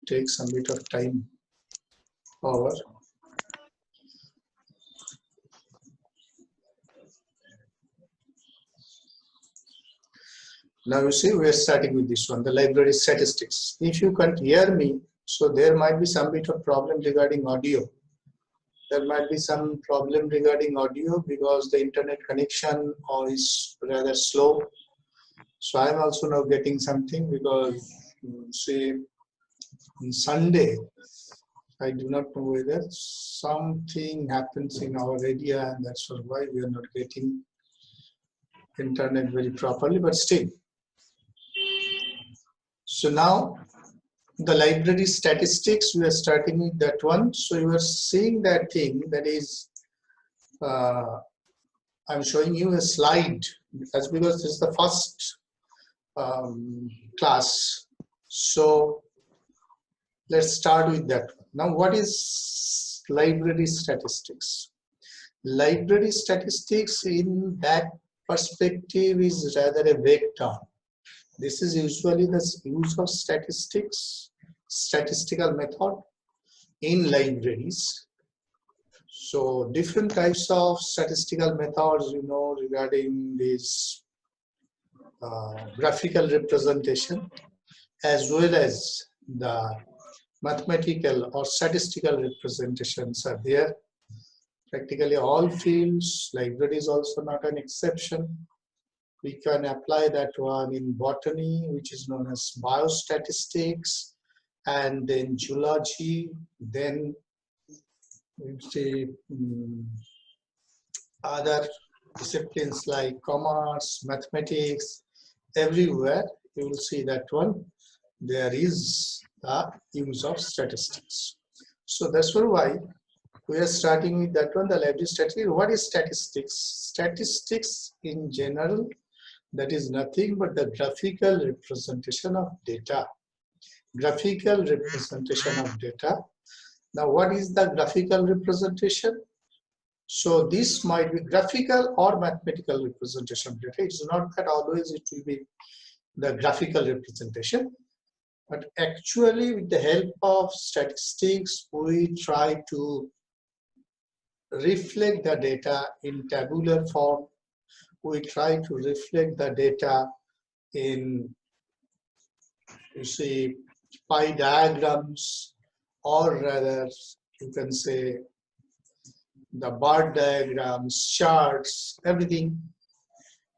take some bit of time over. Now you see we are starting with this one, the library statistics. If you can't hear me, so there might be some bit of problem regarding audio. There might be some problem regarding audio because the internet connection is rather slow. So I am also now getting something because say on Sunday, I do not know whether something happens in our area and that's why we are not getting internet very properly, but still. So now the library statistics, we are starting with that one. So you are seeing that thing that is, I'm showing you a slide. That's because this is the first class. So let's start with that. Now what is library statistics? Library statistics in that perspective is rather a vague term. This is usually the use of statistics, statistical method in libraries. So different types of statistical methods, you know, regarding this graphical representation as well as the mathematical or statistical representations are there. Practically all fields, library is also not an exception. We can apply that one in botany, which is known as biostatistics, and then zoology, then we say other disciplines like commerce, mathematics. Everywhere you will see that one. There is the use of statistics. So that's why we are starting with that one, the library statistics. What is statistics? Statistics in general, that is nothing but the graphical representation of data. Graphical representation of data. Now what is the graphical representation? So this might be graphical or mathematical representation of data. It's not that always it will be the graphical representation, but actually with the help of statistics, we try to reflect the data in tabular form. We try to reflect the data in, you see, pie diagrams, or rather you can say the bar diagrams, charts, everything.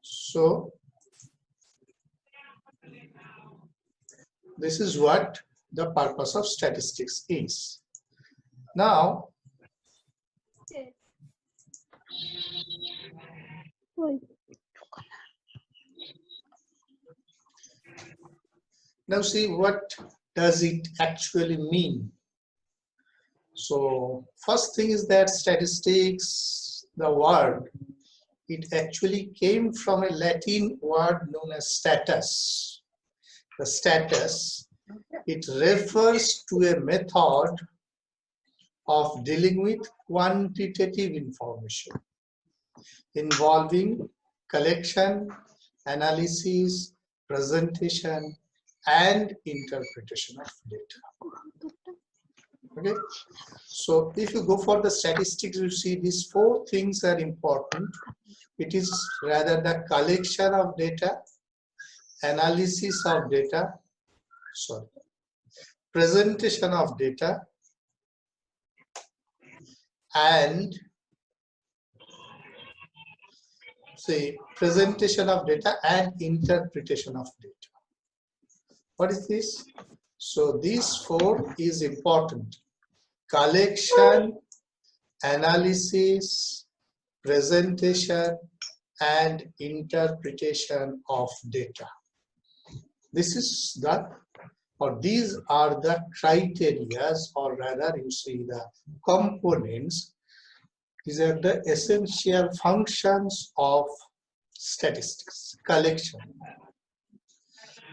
So this is what the purpose of statistics is. Now, see what does it actually mean. So first thing is that statistics, the word, it actually came from a Latin word known as status. The status, it refers to a method of dealing with quantitative information involving collection, analysis, presentation, and interpretation of data. Okay, so if you go for the statistics, you see these four things are important. It is rather the collection of data, analysis of data, presentation of data, and presentation of data and interpretation of data. What is this? So these four is important: collection, analysis, presentation, and interpretation of data. This is the, or these are the criteria, or rather you see the components. These are the essential functions of statistics: collection,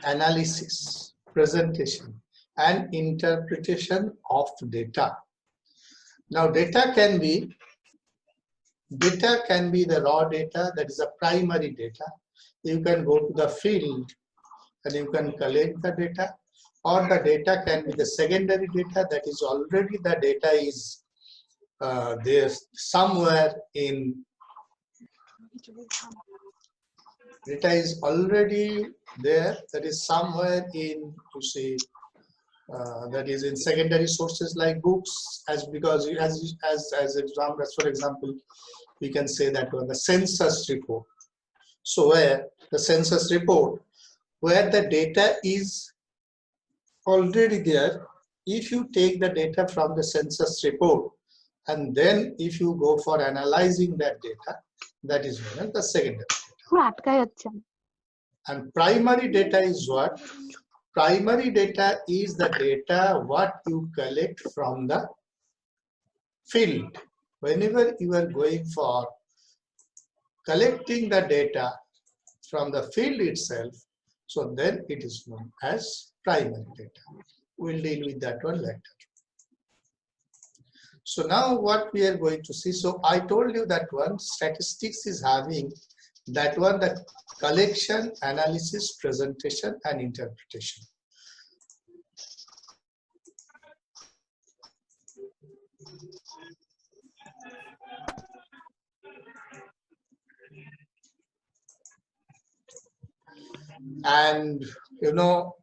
analysis, presentation, and interpretation of data. Now data can be the raw data, that is a primary data. You can go to the field and you can collect the data, or the data can be the secondary data, that is already the data is there somewhere in, data is already there, that is somewhere in, you see, that is in secondary sources like books, as because as for example, we can say that one, the census report. So where the census report, where the data is already there, if you take the data from the census report and then if you go for analyzing that data, that is known as the secondary data. And primary data is what? Primary data is the data what you collect from the field. Whenever you are going for collecting the data from the field itself, so then it is known as primary data. We'll deal with that one later. So now what we are going to see, so I told you that one, statistics is having that one, the collection, analysis, presentation and interpretation. And you know,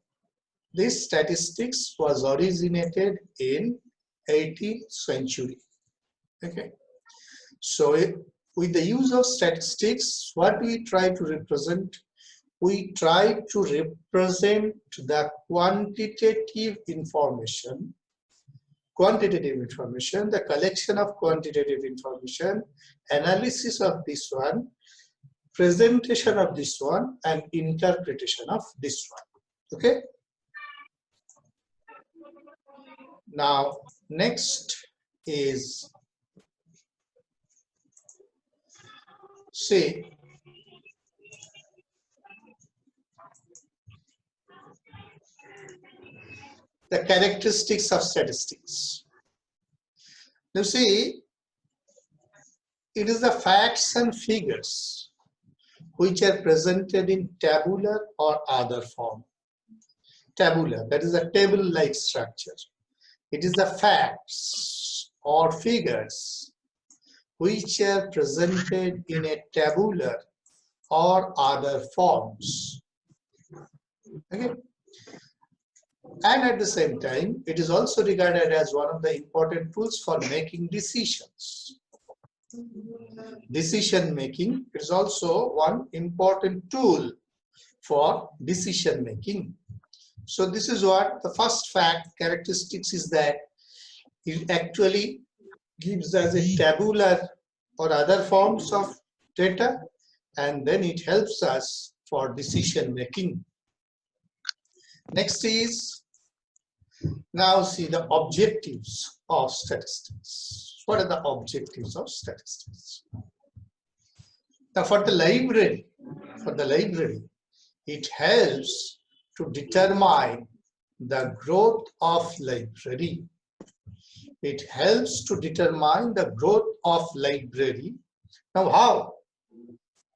this statistics was originated in 18th century. Okay, so with the use of statistics, what we try to represent, we try to represent the quantitative information, the collection of quantitative information, analysis of this one, presentation of this one, and interpretation of this one. Okay. Now, next is, say, the characteristics of statistics. You see, it is the facts and figures which are presented in tabular or other form. Tabular, that is a table-like structure. It is the facts or figures which are presented in a tabular or other forms. Okay. And at the same time, it is also regarded as one of the important tools for making decisions. Decision making is also one important tool for decision making. So this is what the first fact characteristics is, that it actually gives us a tabular or other forms of data, and then it helps us for decision making. Next is, now see the objectives of statistics. What are the objectives of statistics? Now for the library, it helps to determine the growth of library. It helps to determine the growth of library. Now how?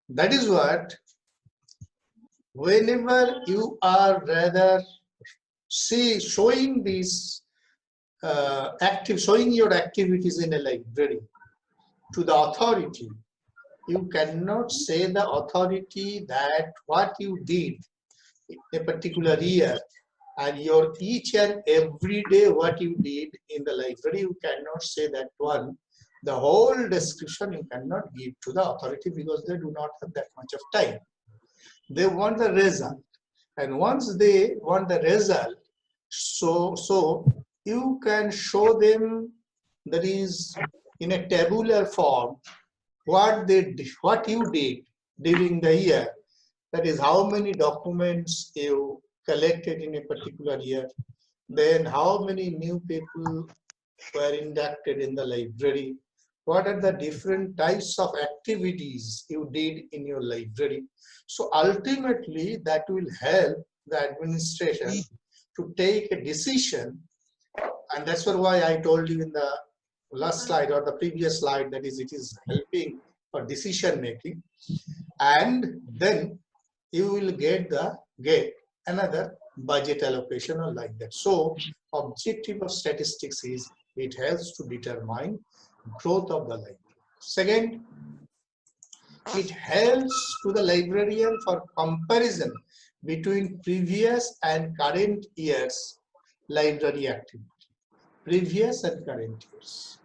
That is what, whenever you are rather showing these showing your activities in a library to the authority, you cannot say the authority that what you did in a particular year and your each and every day what you did in the library, you cannot say that one. The whole description you cannot give to the authority because they do not have that much of time. They want the result, and once they want the result, so you can show them, that is in a tabular form, what you did during the year. That is how many documents you collected in a particular year, then how many new people were inducted in the library, what are the different types of activities you did in your library. So ultimately that will help the administration to take a decision, and that's why I told you in the last slide or the previous slide, that is, it is helping for decision making, and then you will get another budget allocation or like that. So objective of statistics is it helps to determine growth of the library. Second, it helps to the librarian for comparison between previous and current years library activity. Previous and current years.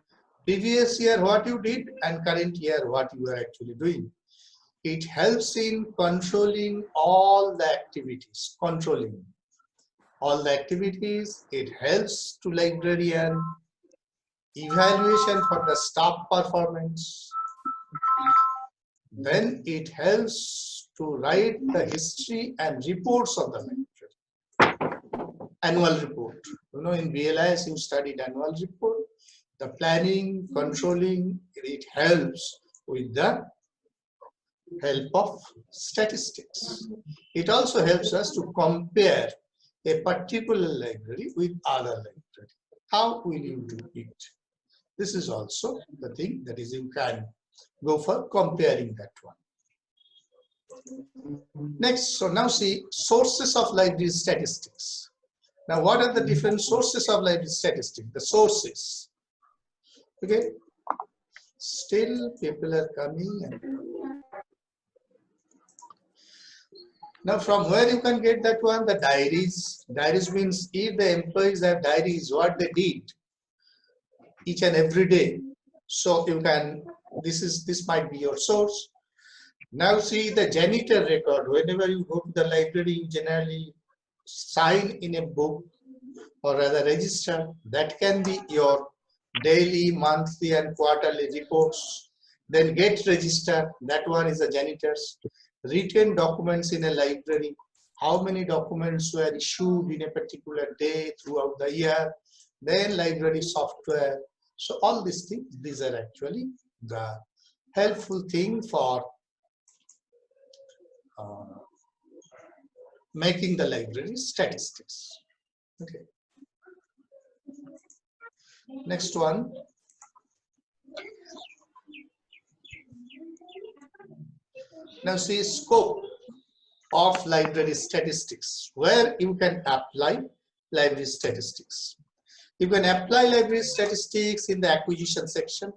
Previous year what you did and current year what you are actually doing. It helps in controlling all the activities, controlling all the activities. It helps to librarian evaluation for the staff performance. Then it helps to write the history and reports of the library. Annual report. You know, in BLIS you studied annual report. The planning, controlling, it helps with the help of statistics. It also helps us to compare a particular library with other library. How will you do it? This is also the thing that is you can go for comparing that one. Next, so now see sources of library statistics. Now what are the different sources of library statistics? The sources. Okay. Still people are coming and now from where you can get that one? The diaries. Diaries means if the employees have diaries, what they did each and every day. So you can, this might be your source. Now see the janitor record. Whenever you go to the library, you generally sign in a book or rather register. That can be your daily, monthly and quarterly reports. Then get registered. That one is the janitor's. Written documents in a library. How many documents were issued in a particular day throughout the year. Then library software. So all these things, these are actually the helpful thing for making the library statistics. Okay. Next one. Now see scope of library statistics, where you can apply library statistics. You can apply library statistics in the acquisition section.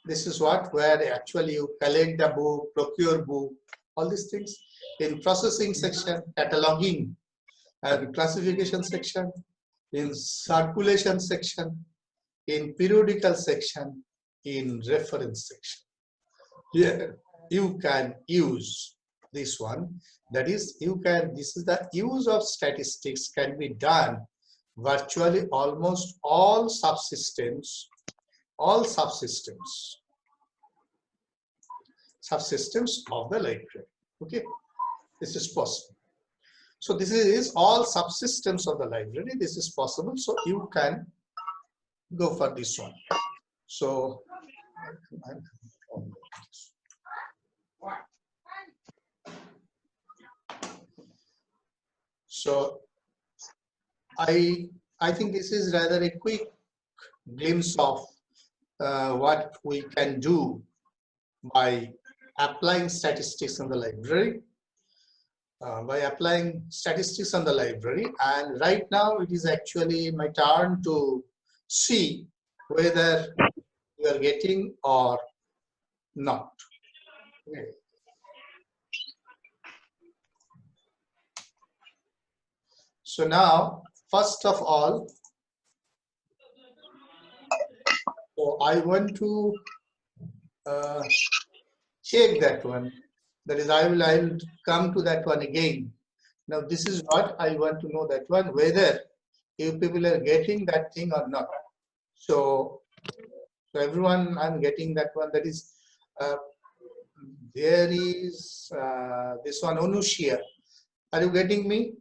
This is what, where actually you collect the book, procure book, all these things. In processing section, cataloging and classification section, in circulation section, in periodical section, in reference section. Here you can use this one. That is, you can, this is the use of statistics can be done virtually almost all subsystems of the library. Okay, this is possible. So this is all subsystems of the library. This is possible. So you can go for this one. So I think this is rather a quick glimpse of what we can do by applying statistics in the library. By applying statistics on the library, and right now it is actually my turn to see whether you are getting or not. Okay. So now, first of all, so I want to check that one. That is, I will come to that one again. Now, this is what I want to know, that one, whether you people are getting that thing or not. So everyone, I'm getting that one. That is, there is this one, Onushia. Are you getting me?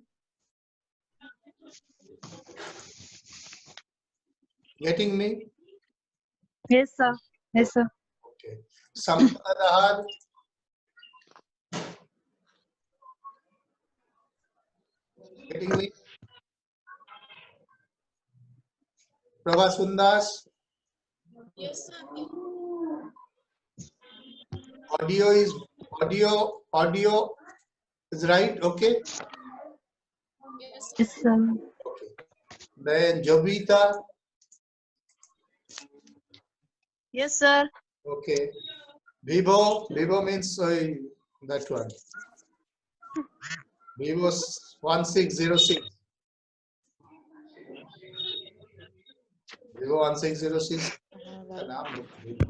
Getting me? Yes, sir. Yes, sir. Okay. Sampadahar. Getting me? Prabhasundas? Yes, sir. Audio is right, okay? Yes, Yes, sir. sir. Okay. Then Jovita. Yes, sir. Okay. Vivo. Vivo means that one. Vivo 1606. Vivo 1606. का नाम Vivo.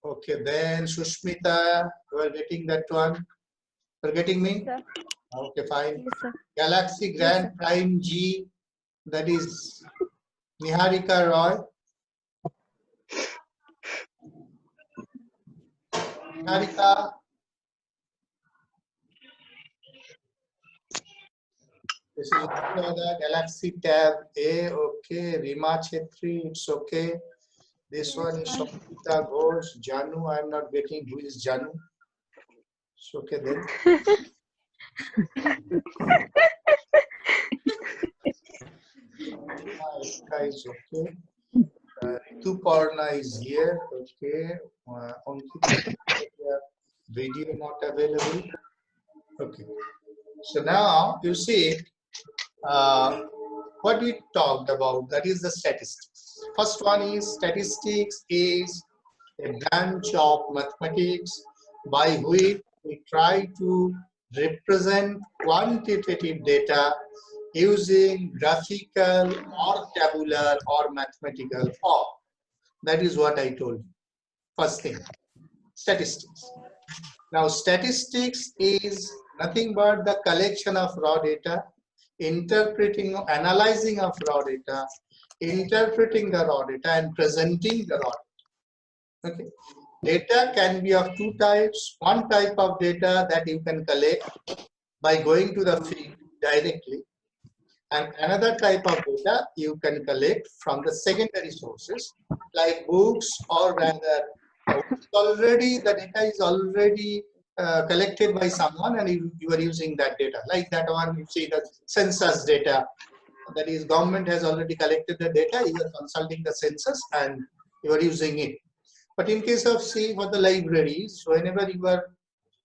Okay. Then Sushmita, you are getting that one. You are getting me? Sir. Okay, fine. Yes, sir. Galaxy Yes, Grand sir. Prime G, that is Niharika Roy. Niharika, this is the Galaxy Tab A, okay. Rima Chetri, it's okay. This one is Shobhita Ghosh. Janu, I am not getting who is Janu. It's okay then. Ekta is okay. Ritu Parna is here, okay. Ankita, video not available. Okay. So now you see what we talked about, that is the statistics. First one is statistics is a branch of mathematics by which we try to represent quantitative data using graphical or tabular or mathematical form. That is what I told you. First thing, statistics. Now, statistics is nothing but the collection of raw data, interpreting, analyzing of raw data, interpreting the raw data, and presenting the raw data. Okay. Data can be of two types. One type of data that you can collect by going to the field directly, and another type of data you can collect from the secondary sources like books, or rather already the data is already collected by someone and you are using that data. Like that one, you see the census data, that is government has already collected the data, you are consulting the census and you are using it. But in case of, say, for the libraries, whenever you are,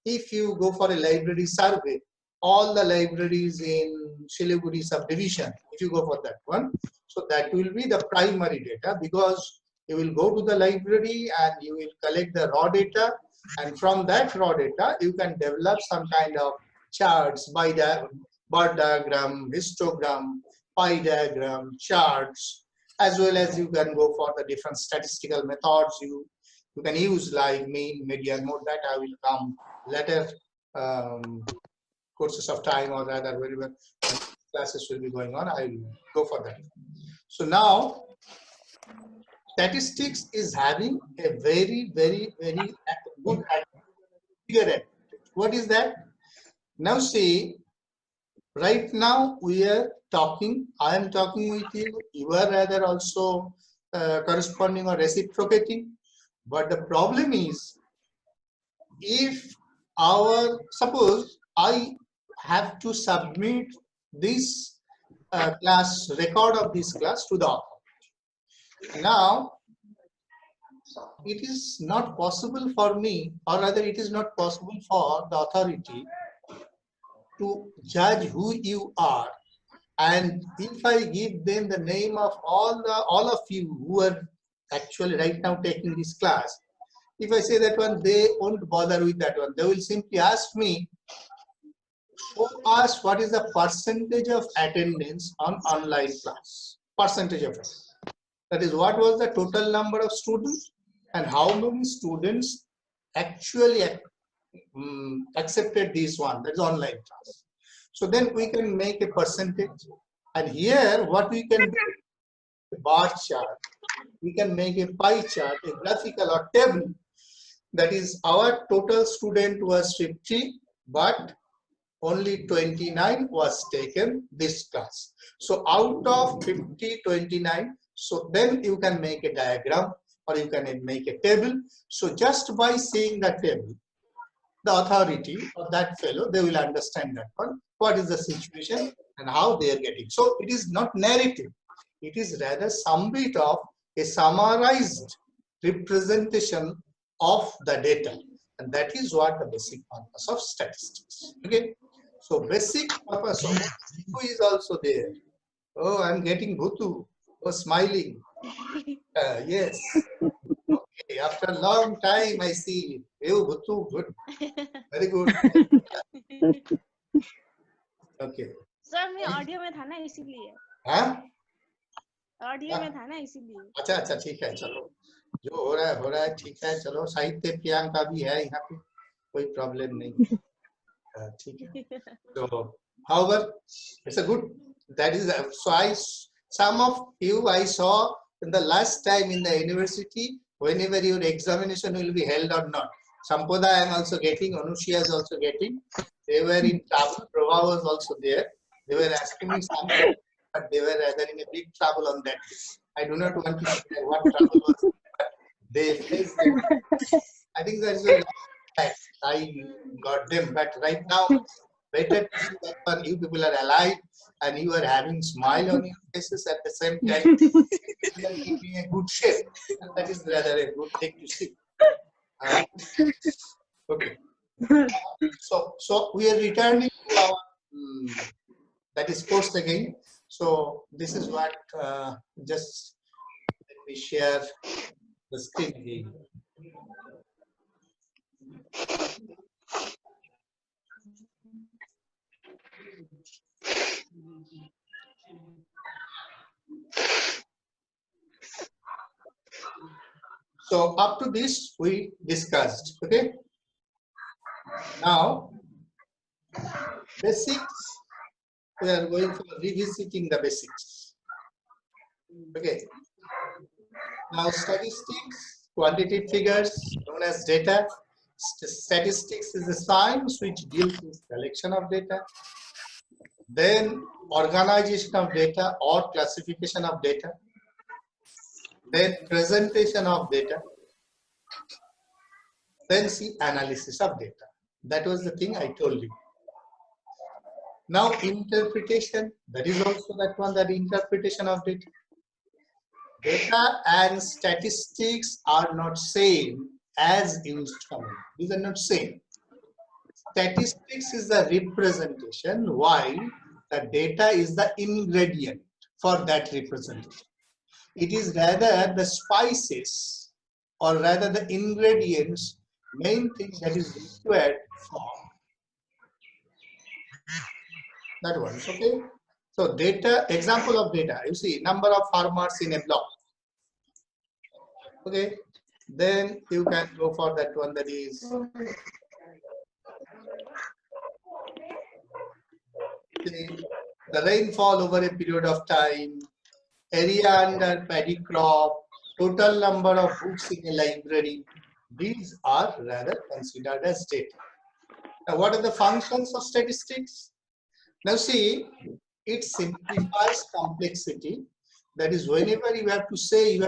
if you go for a library survey, all the libraries in Siliguri subdivision, if you go for that one, so that will be the primary data, because you will go to the library and you will collect the raw data, and from that raw data you can develop some kind of charts by the bar diagram, histogram, pie diagram, charts, as well as you can go for the different statistical methods you can use, like mean, median, mode. That I will come later courses of time, or rather wherever classes will be going on, I will go for that. So now statistics is having a very good advantage. What is that? Now see, right now we are talking, I am talking with you, you are rather also corresponding or reciprocating. But the problem is, if suppose I have to submit this class record of this class to the author. Now it is not possible for me, or rather it is not possible for the authority to judge who you are. And if I give them the name of all of you who are actually right now taking this class, if I say that one, they won't bother with that one. They will simply ask me, show us what is the percentage of attendance on online class. Percentage of it. That is, what was the total number of students and how many students actually accepted this one, that is online class. So then we can make a percentage. And here what we can do, a bar chart, we can make a pie chart, a graphical or table. That is, our total student was 50, but only 29 was taken this class. So out of 50, 29, so then you can make a diagram or you can make a table. So just by seeing that table, the authority of that fellow, they will understand that one, what is the situation and how they are getting. So it is not narrative. It is rather some bit of a summarized representation of the data. and that is what the basic purpose of statistics. Okay, so basic purpose of who is also there. Oh, I'm getting Bhutu. Oh, smiling. Yes. Okay, after a long time I see you, Bhutu. Good. Very good. Okay. Sir मैं audio में था ना इसीलिए हाँ? Audio में था ना इसीलिए अच्छा अच्छा ठीक है चलो जो हो रहा है ठीक है चलो साहित्य प्रियंका भी है यहाँ पे कोई प्रॉब्लम नहीं ठीक है so however it's a good that is so I some of you I saw in the last time in the university whenever your examination will be held or not. Sampoda I am also getting, Anushya is also getting. They were in trouble. Prabha was also there. They were asking me something, but they were rather in a big trouble on that day. I do not want to share what trouble was, but they faced them. I think that is a fact. I got them, but right now, better to see that one. You people are alive and you are having smile on your faces at the same time. You are keeping a good shape. And that is rather a good thing to see. Okay. So we are returning to our that is course again. So this is what just let me share the screen again. So up to this we discussed. Okay. Now basics. We are going for revisiting the basics. Okay. Now statistics, quantitative figures known as data. Statistics is a science which deals with collection of data. Then organization of data or classification of data. Then presentation of data. Then see analysis of data. That was the thing I told you. Now interpretation, that is also that one, that interpretation of data. Data and statistics are not same as used commonly. These are not same. Statistics is the representation while the data is the ingredient for that representation. It is rather the spices or rather the ingredients, main thing that is required for that one. Okay. So data, example of data, you see number of farmers in a block. Okay. Then you can go for that one, that is the rainfall over a period of time, area under paddy crop, total number of books in a library. These are rather considered as data. Now, what are the functions of statistics? Now, see, it simplifies complexity. That is, whenever you have to say a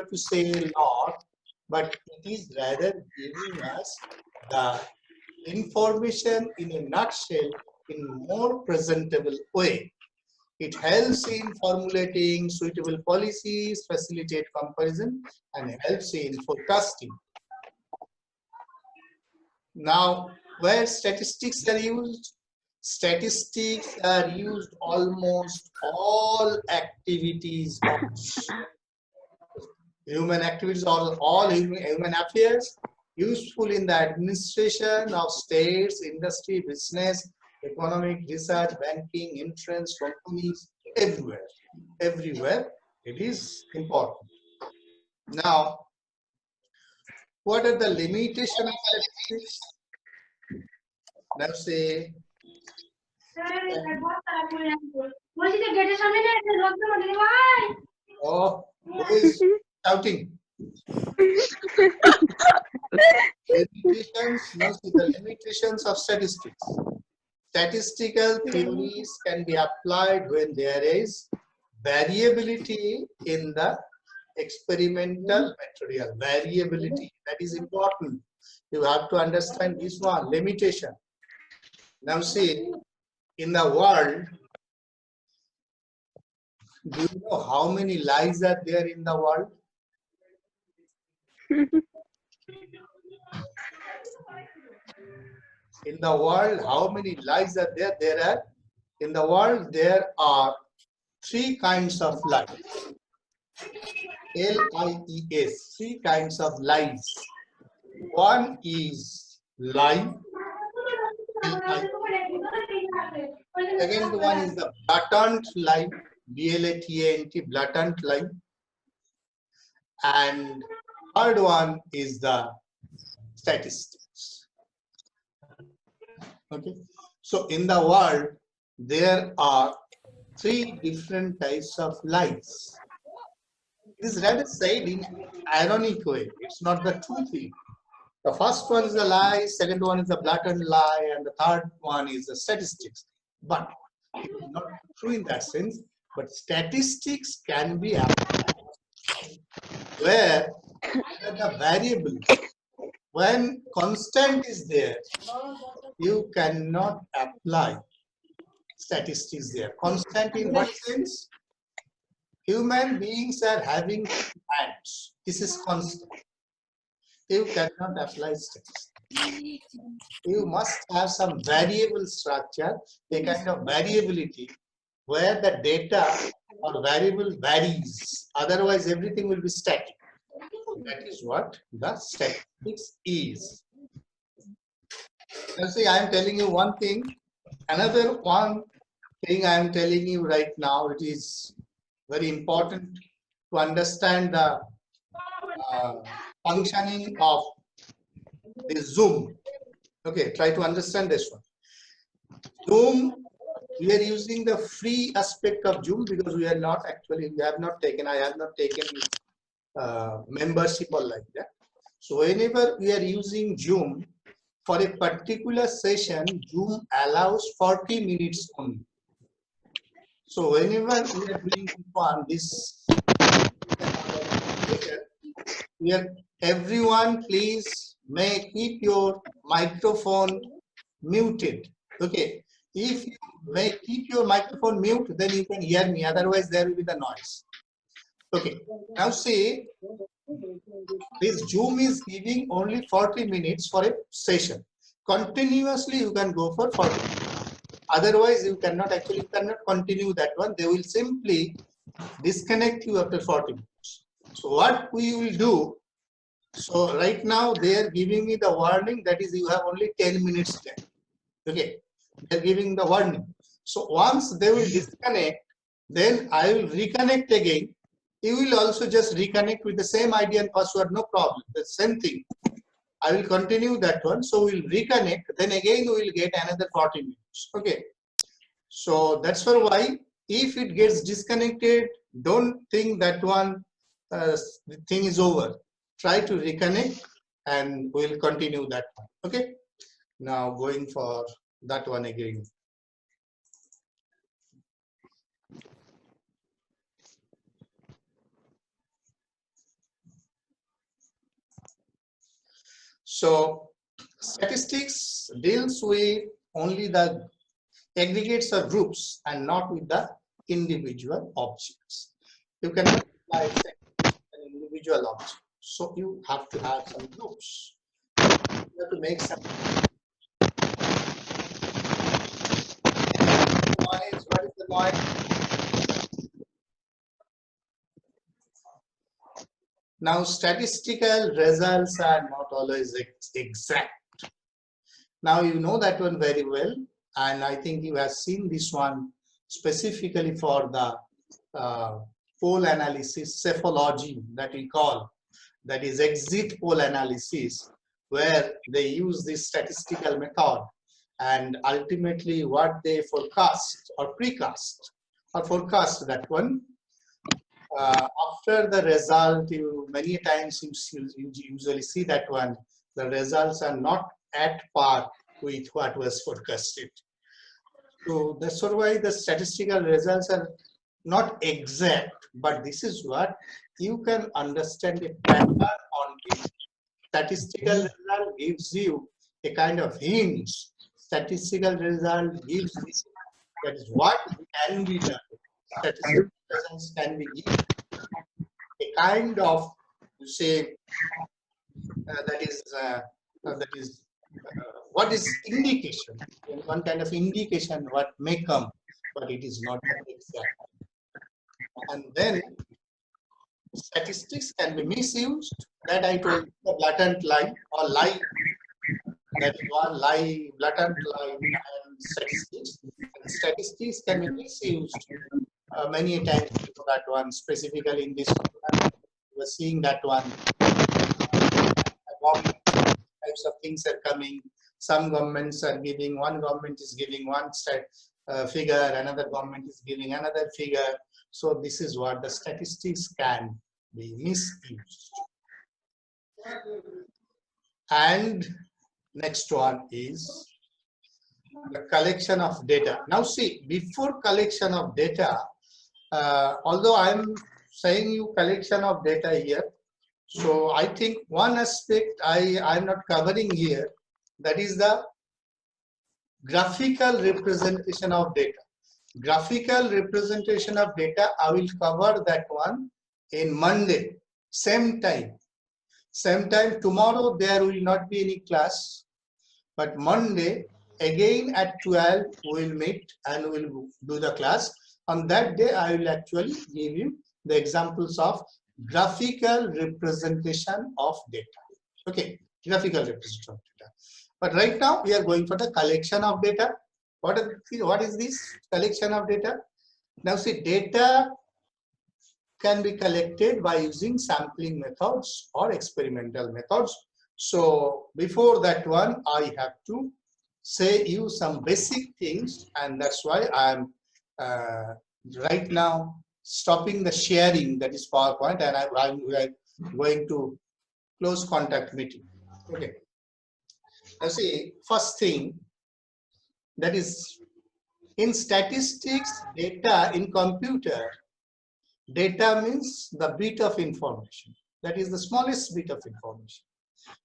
lot, but it is rather giving us the information in a nutshell in more presentable way. It helps in formulating suitable policies, facilitate comparison, and helps in forecasting. Now, where statistics are used? Statistics are used almost all activities of human activities, all human affairs, useful in the administration of states, industry, business, economic, research, banking, insurance, companies, everywhere. Everywhere it is important. Now, what are the limitations of statistics? Now say, oh, who is shouting? Limitations, now see the limitations of statistics. Statistical theories can be applied when there is variability in the experimental material. Variability, that is important. You have to understand this one, limitation. Now see, in the world, do you know how many lies are there in the world? In the world, how many lies are there? In the world, there are three kinds of lies. Lies, three kinds of lies. One is lie. Li. Second one is the blatant lie. BLATANT, blatant lie. And third one is the statistics. Okay. So in the world, there are three different types of lies. It is rather said in ironic way. It's not the true thing. The first one is the lie, second one is the blatant lie, and the third one is the statistics. But it is not true in that sense. But statistics can be applied where the variable, when constant is there, you cannot apply statistics there. Constant in what sense? Human beings are having hands. This is constant. You cannot apply statistics. You must have some variable structure, a kind of variability where the data or variable varies. Otherwise, everything will be static. That is what the statistics is. Now, see, I am telling you one thing. Another one thing I am telling you right now, it is very important to understand the functioning of the Zoom. Okay, try to understand this one. Zoom, we are using the free aspect of Zoom because we are not actually, I have not taken membership or like that. So whenever we are using Zoom for a particular session, Zoom allows 40 minutes only. So whenever we are doing this everyone please may keep your microphone muted. Okay, if you may keep your microphone mute, then you can hear me, otherwise there will be the noise. Okay, now see, this Zoom is giving only 40 minutes for a session. Continuously you can go for 40 minutes. Otherwise you cannot continue that one. They will simply disconnect you after 40 minutes. So what we will do, so right now they are giving me the warning, that is you have only 10 minutes left. Okay, they are giving the warning. So once they will disconnect, then I will reconnect again. You will also just reconnect with the same ID and password, no problem. The same thing. I will continue that one. So we'll reconnect. Then again we will get another 40 minutes. Okay. So that's for why if it gets disconnected, don't think that one the thing is over. Try to reconnect and we'll continue that one. Okay. Now going for that one again. So statistics deals with only the aggregates or groups and not with the individual objects. You cannot apply an individual object. So you have to have some groups. You have to make some noise. What is the noise? Now statistical results are not always exact. Now you know that one very well, and I think you have seen this one specifically for the poll analysis, psephology that we call, that is exit poll analysis, where they use this statistical method and ultimately what they forecast or precast or forecast that one. After the result, many times you usually see that one, the results are not at par with what was forecasted. So that's why the statistical results are not exact, but this is what you can understand a pattern on it. Statistical result gives you a kind of hints. Statistical result gives you that is what can be done. Statistical results can be given a kind of, you say, that is what is indication, one kind of indication what may come, but it is not exact. And then statistics can be misused, that I told you, the blatant lie or lie, that is one lie, blatant lie and statistics. And statistics can be misused many times for that one, specifically in this program. We were seeing that one. Types of things are coming. Some governments are giving, one government is giving one figure, another government is giving another figure. So this is what the statistics can be misused. And next one is the collection of data. Now see, before collection of data, although I'm saying you collection of data here, so I think one aspect I'm not covering here, that is the graphical representation of data. Graphical representation of data, I will cover that one in Monday, same time. Same time, tomorrow there will not be any class, but Monday again at 12 we will meet and we will do the class. On that day I will actually give you the examples of graphical representation of data. Okay, graphical representation of data. But right now we are going for the collection of data. What is this collection of data? Now see, data can be collected by using sampling methods or experimental methods. So before that one, I have to say you some basic things, and that's why I'm right now stopping the sharing, that is PowerPoint, and I'm going to close contact meeting. Okay. Now see, first thing, that is in statistics, data in computer, data means the bit of information. That is the smallest bit of information.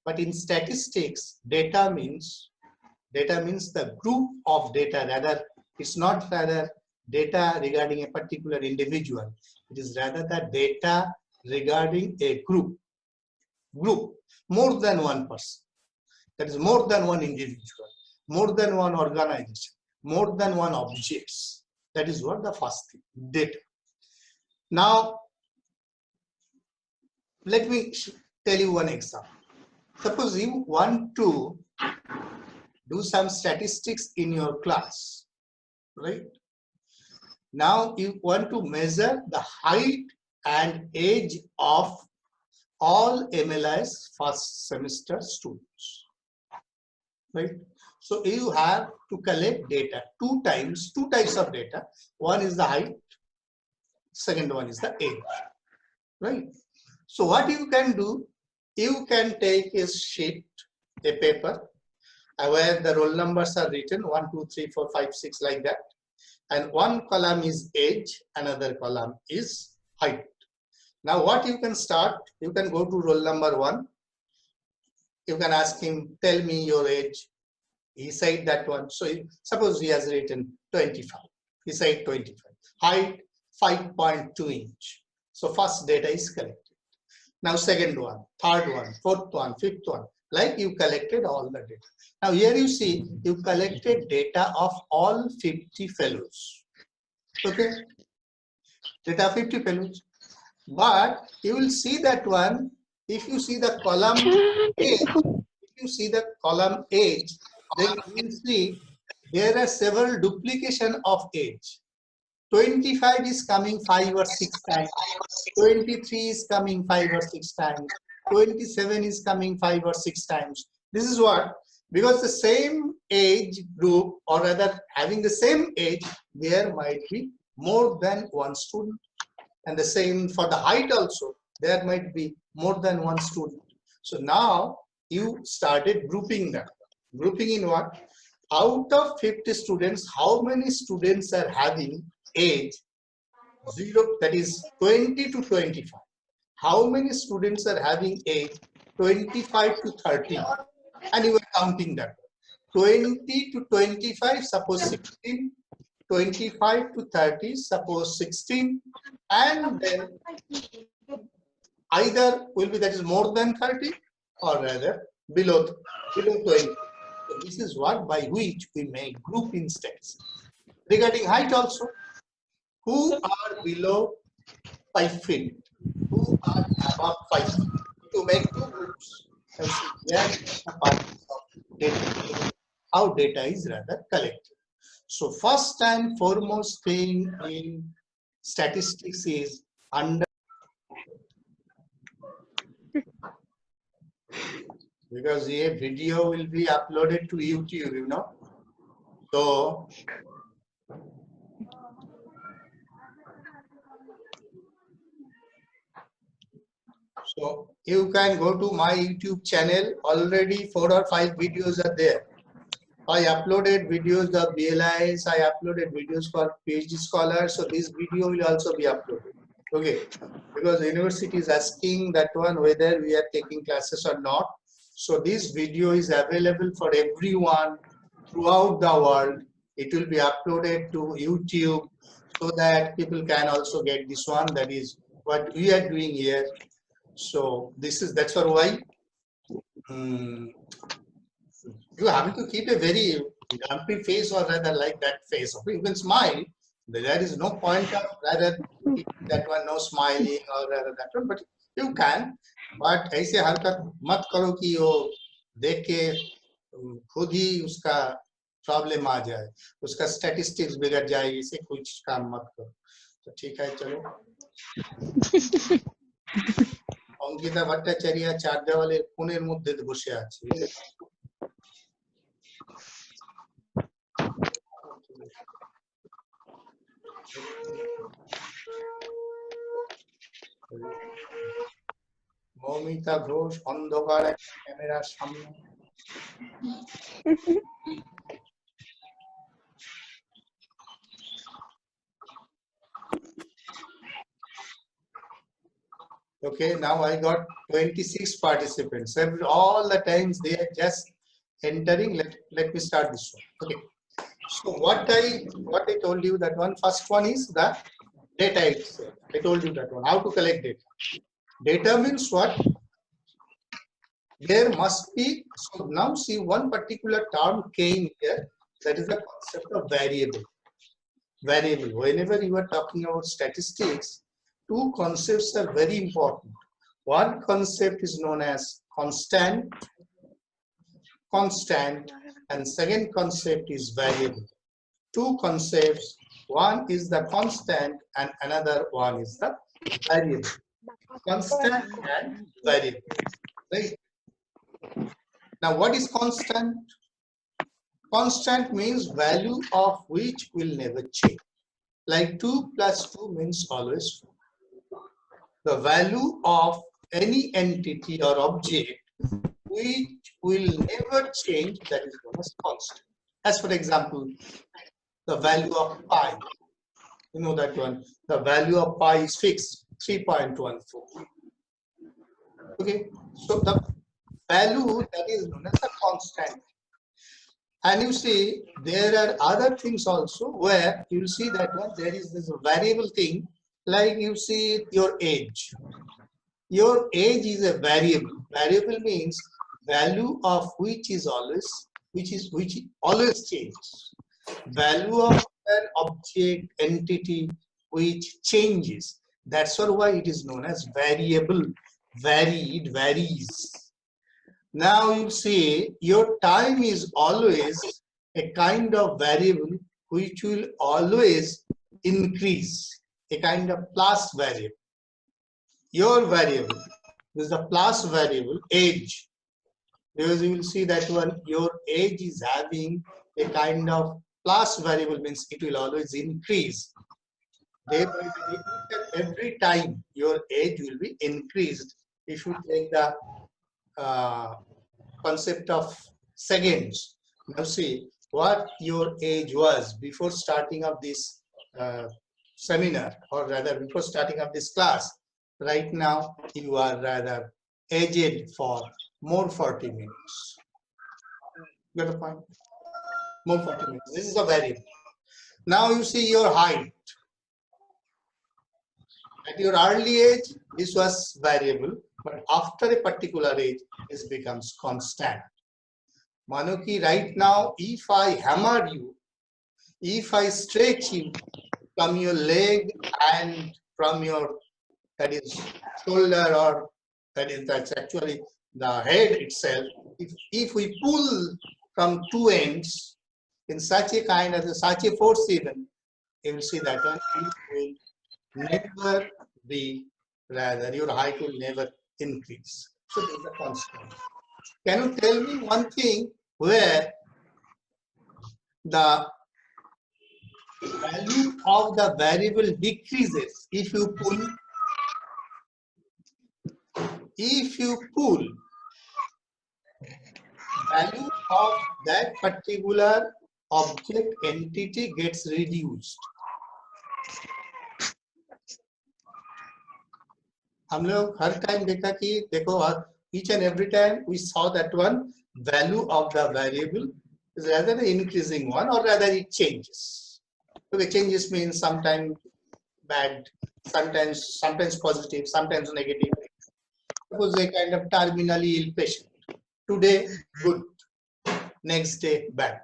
But in statistics, data means the group of data. Rather, it's not rather data regarding a particular individual. It is rather the data regarding a group, more than one person. That is more than one individual, more than one organization, more than one objects. That is what the first thing, data. Now, let me tell you one example. Suppose you want to do some statistics in your class, right? Now you want to measure the height and age of all MLIS first semester students, right? So you have to collect data two types of data. One is the height, second one is the age, right? So what you can do, you can take a sheet, a paper, where the roll numbers are written 1, 2, 3, 4, 5, 6 like that, and one column is age, another column is height. Now what you can start, you can go to roll number 1, you can ask him, tell me your age. He said that one, so suppose he has written 25, he said 25, height 5.2 inch. So first data is collected. Now second one, third one, fourth one, fifth one, like you collected all the data. Now here you see, you collected data of all 50 fellows. Okay, data of 50 fellows. But you will see that one, if you see the column age, then you will see there are several duplication of age. 25 is coming 5 or 6 times, 23 is coming 5 or 6 times, 27 is coming 5 or 6 times. This is what, because the same age group, or rather having the same age, there might be more than one student. And the same for the height also, there might be more than one student. So now you started grouping them. Grouping in what? Out of 50 students, how many students are having age 0, that is 20 to 25? How many students are having age 25 to 30? And you are counting that. 20 to 25, suppose 16. 25 to 30, suppose 16. And then either will be that is more than 30 or rather below 20. this is what by which we make group in statistics. Regarding height also, who are below 5 feet, who are above 5 feet. To make two groups, and see where the part of data, how data is rather collected. So first and foremost thing in statistics is under, because a video will be uploaded to YouTube, you know. So you can go to my YouTube channel. Already 4 or 5 videos are there. I uploaded videos of BLIs. I uploaded videos for PhD scholars. So this video will also be uploaded. Okay, because the university is asking that one whether we are taking classes or not. So this video is available for everyone throughout the world. It will be uploaded to YouTube so that people can also get this one. That is what we are doing here. So that's for why you have to keep a very grumpy face, or rather like that face. You can smile. There is no point of rather that one no smiling or rather that one, but you can. But ऐसे हरकत मत करो कि वो देख के खुद ही उसका प्रॉब्लम आ जाए, उसका स्टैटिस्टिक्स बिगड़ जाए, इसे कुछ काम मत करो. तो ठीक है, चलो. অঙ্কিতা ভট্টাচার্য চার দেওয়ালের কোণের মধ্যে বসে আছে. মৌমিতা ঘোষ অন্ধকার ক্যামেরার সামনে. Okay, now I got 26 participants. All the times they are just entering. Let me start this one. Okay. So what I told you, that one first one is the data itself. I told you that one, how to collect data. Data means what? There must be, so now see one particular term came here, that is the concept of variable. Variable. Whenever you are talking about statistics, two concepts are very important. One concept is known as constant, and second concept is variable. Two concepts, one is the constant and another one is the variable. Constant and variable, right? Now what is constant? Constant means value of which will never change. Like 2 plus 2 means always 4. The value of any entity or object which will never change, that is known as constant. As for example, the value of pi, you know that one, the value of pi is fixed, 3.14. Okay, so the value that is known as a constant. And you see there are other things also where you will see that one, there is this variable thing, like you see your age. Your age is a variable. Variable means value of which always changes. Value of an object, entity which changes. That's why it is known as variable. It varies. Now you see your time is always a kind of variable which will always increase, a kind of plus variable. Your variable is the plus variable age, because you will see that one, your age is having a kind of plus variable, means it will always increase. Every time your age will be increased. If you take the concept of seconds, now see what your age was before starting of this seminar, or rather before starting of this class. Right now you are rather aged for more 40 minutes. Get the point? More 40 minutes. This is a variable. Now you see your height. At your early age, this was variable, but after a particular age, this becomes constant. Mano ki right now, if I hammer you, if I stretch you from your leg and from your, that is, shoulder, or that's actually the head itself, if we pull from two ends in such a kind of such a force even, you will see that one, it will never be, rather your height will never increase. So this is a constant. Can you tell me one thing where the value of the variable decreases if you pull? If you pull, value of that particular object entity gets reduced. हम लोग हर time देखा कि देखो each and every time we saw that one value of the variable is rather an increasing one, or rather it changes. So the changes means sometimes bad, sometimes positive, sometimes negative. Suppose a kind of terminally ill patient. Today good, next day bad.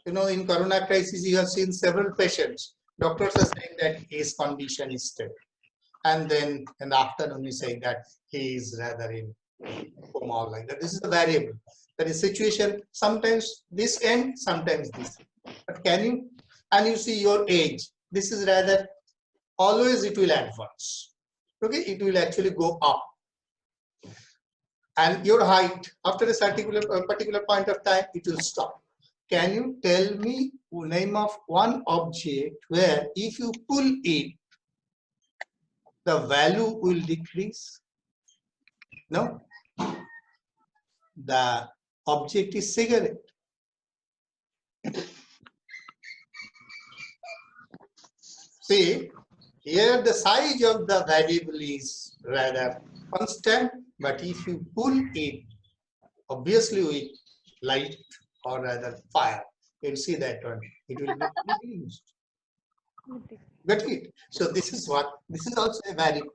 You know, in corona crisis you have seen several patients. Doctors are saying that his condition is stable. And then in the afternoon we say that he is rather in coma or like that. This is a variable. That is situation, sometimes this end, sometimes this. But can you, and you see your age, this is rather, always it will advance. Okay, it will actually go up. And your height, after a particular point of time, it will stop. Can you tell me the name of one object where if you pull it, the value will decrease? No. The object is cigarette. See, here the size of the variable is rather constant, but if you pull it, obviously with light or rather fire, you'll see that one, it will be reduced. Got it? So this is what, this is also a variable.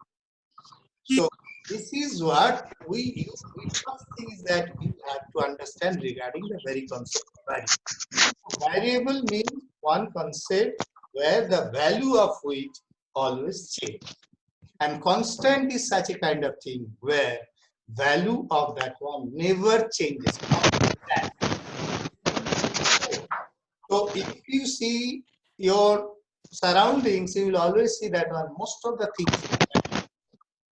So this is what we use. First thing is that you have to understand regarding the very concept of variable. Variable means one concept where the value of which always changes. And constant is such a kind of thing where value of that one never changes. So if you see your surroundings, you will always see that one, most of the things,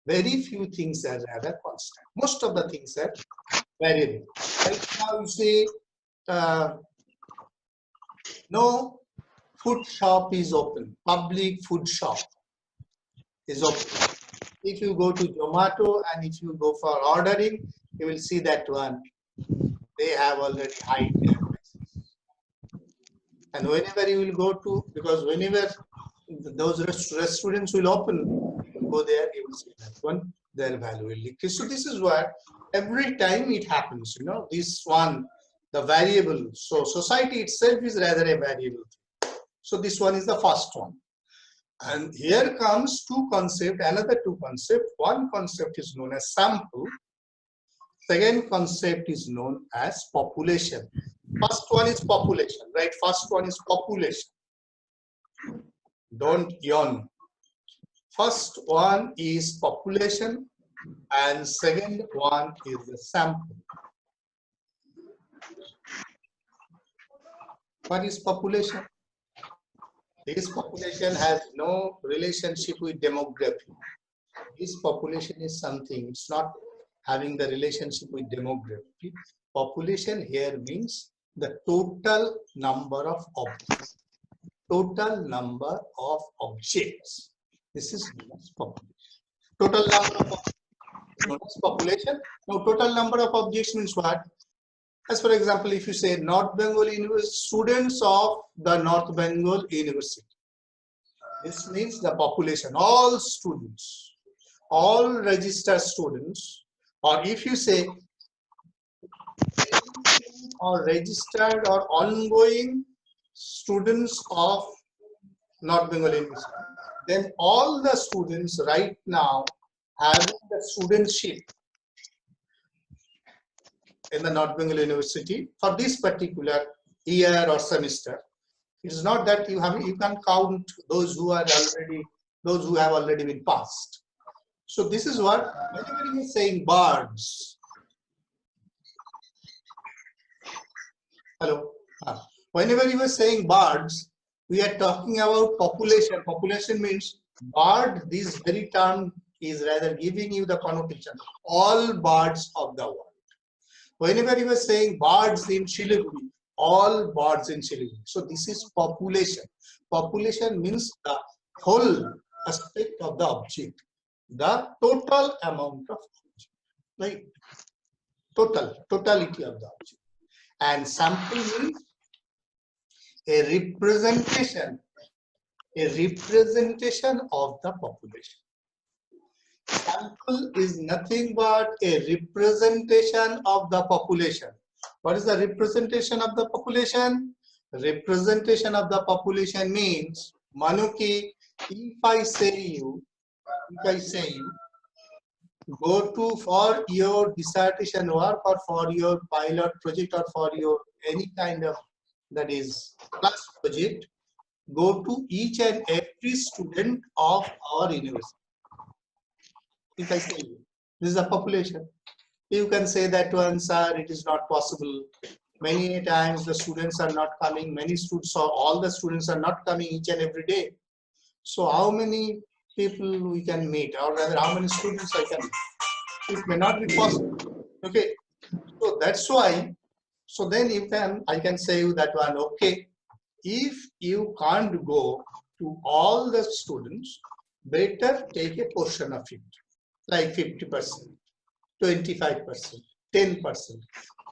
very few things are rather constant. Most of the things are variable. Right now you say no food shop is open, public food shop is open. If you go to Zomato and if you go for ordering, you will see that one, they have already high prices. And whenever you will go to, because whenever those restaurants will open, you will go there, you will see that one, their value will decrease. So this is what every time it happens, you know, this one, the variable. So society itself is rather a variable. So this one is the first one. And here comes two concepts, another two concepts. One concept is known as sample. Second concept is known as population. First one is population, right? First one is population. Don't yawn. First one is population and second one is the sample. What is population? This population has no relationship with demography. This population is something, it's not having the relationship with demography. Population here means the total number of objects. Total number of objects. This is known as population. Total number of objects is known as population. Now, total number of objects means what? As for example, if you say North Bengal University, students of the North Bengal University. This means the population, all students, all registered students, or if you say or registered or ongoing students of North Bengal University, then all the students right now having the studentship in the North Bengal University for this particular year or semester. It is not that you can count those who have already been passed. So this is what whenever you are saying birds. Hello. Whenever you are saying birds, we are talking about population. Population means bird. This very term is rather giving you the connotation all birds of the world. Whenever you are saying birds in Siliguri, all birds in Siliguri. So this is population. Population means the whole aspect of the object, the total amount of object, right? Totality of the object. And sample means a representation of the population. Sample is nothing but a representation of the population. What is the representation of the population? Representation of the population means, Manuki, if I say you go to for your dissertation work or for your pilot project or for your any kind of that is class project, go to each and every student of our university. If I say this is a population, you can say that one, sir, it is not possible. Many times the students are not coming, many students or all the students are not coming each and every day. So how many people we can meet, or rather how many students I can meet? It may not be possible. Okay, so that's why. So then I can say you that one. Okay, if you can't go to all the students, better take a portion of it, like 50%, 25%, 10%.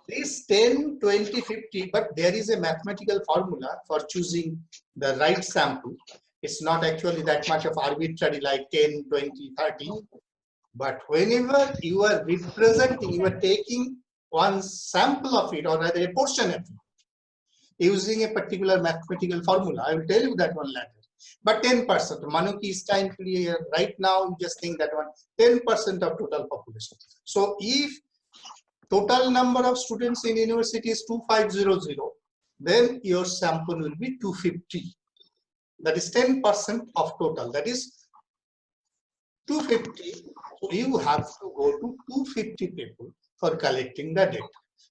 This 10, 20, 50, but there is a mathematical formula for choosing the right sample. It's not actually that much of arbitrary like 10, 20, 30. But whenever you are representing, you are taking one sample of it or rather a portion of it using a particular mathematical formula. I will tell you that one later. But 10%, Manuki is time clear. Right now, you just think that one 10% of total population. So if total number of students in university is 2500, then your sample will be 250. That is 10% of total. That is 250. So you have to go to 250 people for collecting the data,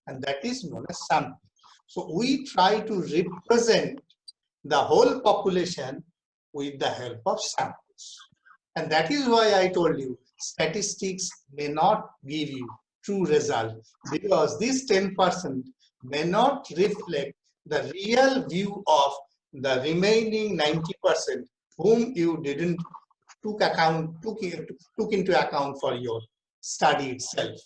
and that is known as sample. So we try to represent the whole population with the help of samples, and that is why I told you statistics may not give you true result, because this 10% may not reflect the real view of the remaining 90% whom you didn't took into account for your study itself.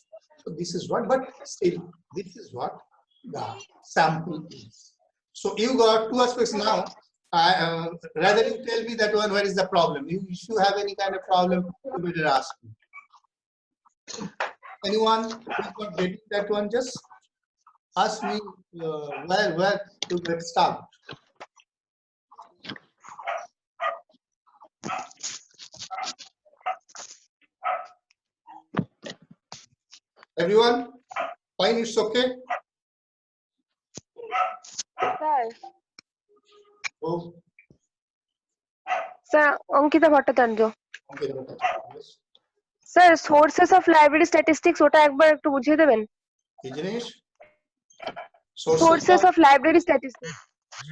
So this is what, but still this is what the sample is. So you got two aspects now. Rather you tell me that one, where is the problem? If you have any kind of problem, you better ask me. Anyone who got getting that one, just ask me where to get started. Everyone, fine, it's okay? Sir. Oh. Sir, Ankita Bhattacharya. Okay, yes. Sir, sources of library statistics ওটা একবার একটু বুঝিয়ে দেবেন? কি জিনিস? Sources of library statistics.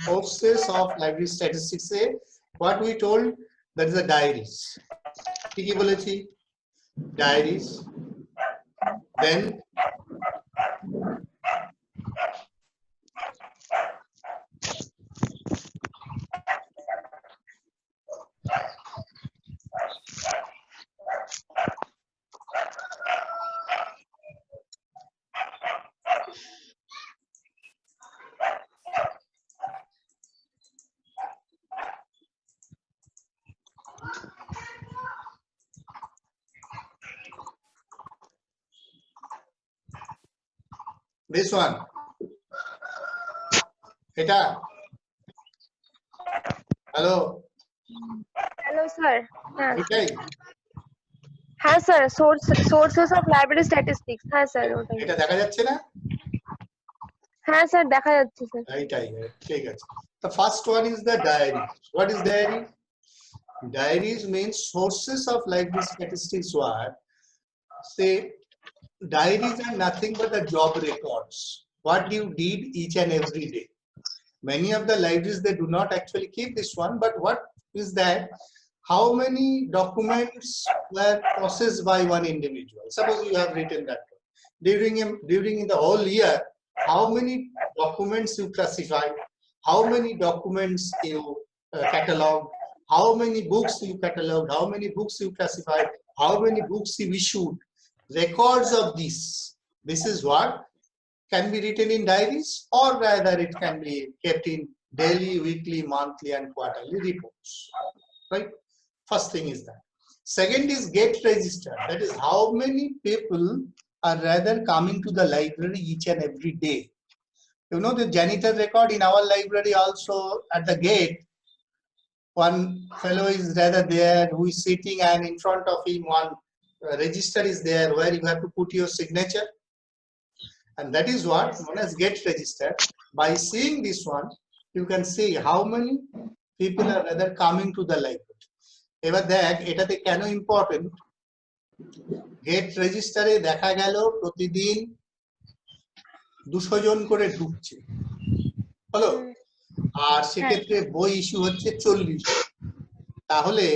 Sources of library statistics say what we told, that is the diaries. কি বলেছি? Diaries. Then this one. Eta. Hello. Hello, sir. Okay. হ্যাঁ sir, sources of library statistics. হ্যাঁ স্যার, ওটাই। এটা দেখা যাচ্ছে না? হ্যাঁ স্যার দেখা যাচ্ছে স্যার। এইটাই ঠিক আছে। The first one is the diary. What is diary? Diaries means sources of library statistics. What? Say diaries are nothing but the job records. What you did each and every day. Many of the libraries, they do not actually keep this one, but what is that? How many documents were processed by one individual? Suppose you have written that one. During the whole year, how many documents you classified, how many documents you cataloged, how many books you cataloged, how many books you classified, how many books you issued, records of this. This is what can be written in diaries, or rather it can be kept in daily, weekly, monthly and quarterly reports, right? First thing is that. Second is get registered. That is how many people are rather coming to the library each and every day. You know the janitor record in our library also at the gate. One fellow is rather there who is sitting, and in front of him one register is there where you have to put your signature. And that is what known as get registered. By seeing this one, you can see how many people are rather coming to the library. এবার দেখ এটাতে কেন important, gate রেজিস্টারে দেখা গেল প্রতিদিন 200 জন করে ঢুকছে, হলো, আর সেক্ষেত্রে বই ইস্যু হচ্ছে 40। তাহলে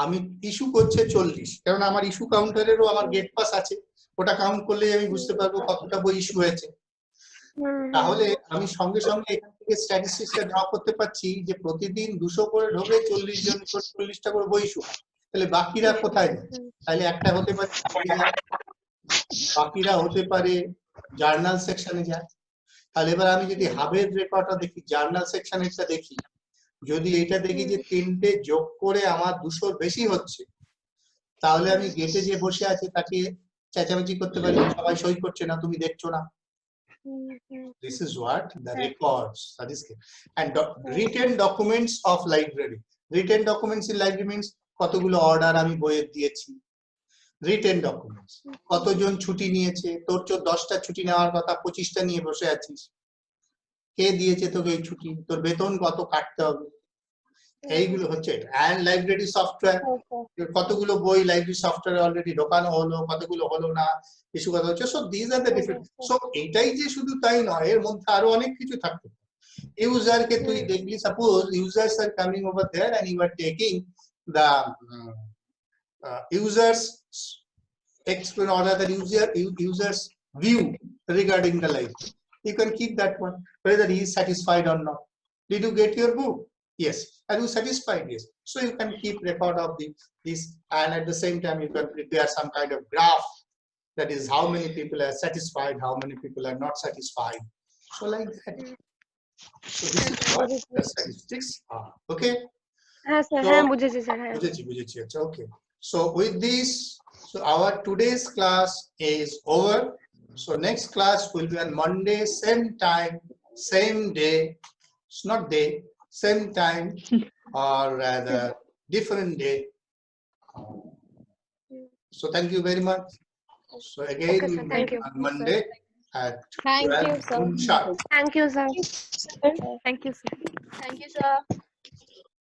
আমি ইস্যু করছে 40, কারণ আমার ইস্যু কাউন্টারেরও আমার গেট পাস আছে, ওটা কাউন্ট করলে আমি বুঝতে পারবো কতটা বই ইস্যু হয়েছে। তাহলে আমি সঙ্গে সঙ্গে এখান থেকে স্ট্যাটিস্টিক্সটা ড্র করতে পারছি যে প্রতিদিন 200 করে ঢোকে, 40 জন 40টা করে বই ইস্যু, তাহলে বাকিরা কোথায় যায়? তাহলে একটা হতে পারে বাকিরা হতে পারে জার্নাল সেকশনে যায়। তাহলে এবার আমি যদি হাবের রেকর্ডটা দেখি, জার্নাল সেকশনেরটা দেখি, যদি এটা দেখি যে 3টে যোগ করে আমার 200 বেশি হচ্ছে, তাহলে আমি গেটে যে বসে আছে তাকে চেঁচামেচি করতে পারি, সবাই সই করছে না, তুমি দেখছো না। This is what the records, that is, and written documents of library. Written documents in library means কতগুলো অর্ডার আমি বইয়ের দিয়েছি, রিটেন ডকুমেন্টস, কতজন ছুটি নিয়েছে, তোর 10টা ছুটি নেওয়ার কথা 25টা নিয়ে বসে আছিস, কে দিয়েছে তোকে এই ছুটি, তোর বেতন কত কাটতে হবে, এইগুলো হচ্ছে। এন্ড লাইব্রেরি সফটওয়্যার, কতগুলো বই লাইব্রেরি সফটওয়্যারে অলরেডি ঢোকানো হলো, কতগুলো হলো না, কিছু কথা হচ্ছে। So this are the different. So এটাই যে শুধু তাই নয়, এর মধ্যে আরো অনেক কিছু থাকতে পারে। ইউজারকে তুই দেখলি, suppose users are coming over there and you are taking the users explain or rather users view regarding the library. You can keep that one, whether he is satisfied or not. Did you get your book? Yes. Are you satisfied? Yes. So you can keep record of this, and at the same time you can prepare some kind of graph, that is how many people are satisfied, how many people are not satisfied. So like that. So this is what the statistics are. Okay. হ্যাঁ sir, হ্যাঁ বুঝেছি sir, হ্যাঁ বুঝেছি। আচ্ছা, okay. So with this, so our today's class is over. So next class will be on Monday, same time, same day. It's not day, same time, or rather different day. So thank you very much. So again, Okay, sir. Thank you. on Monday at Thank you, 12 sir. noon sharp. Thank you sir. Thank you, sir. Thank you, sir.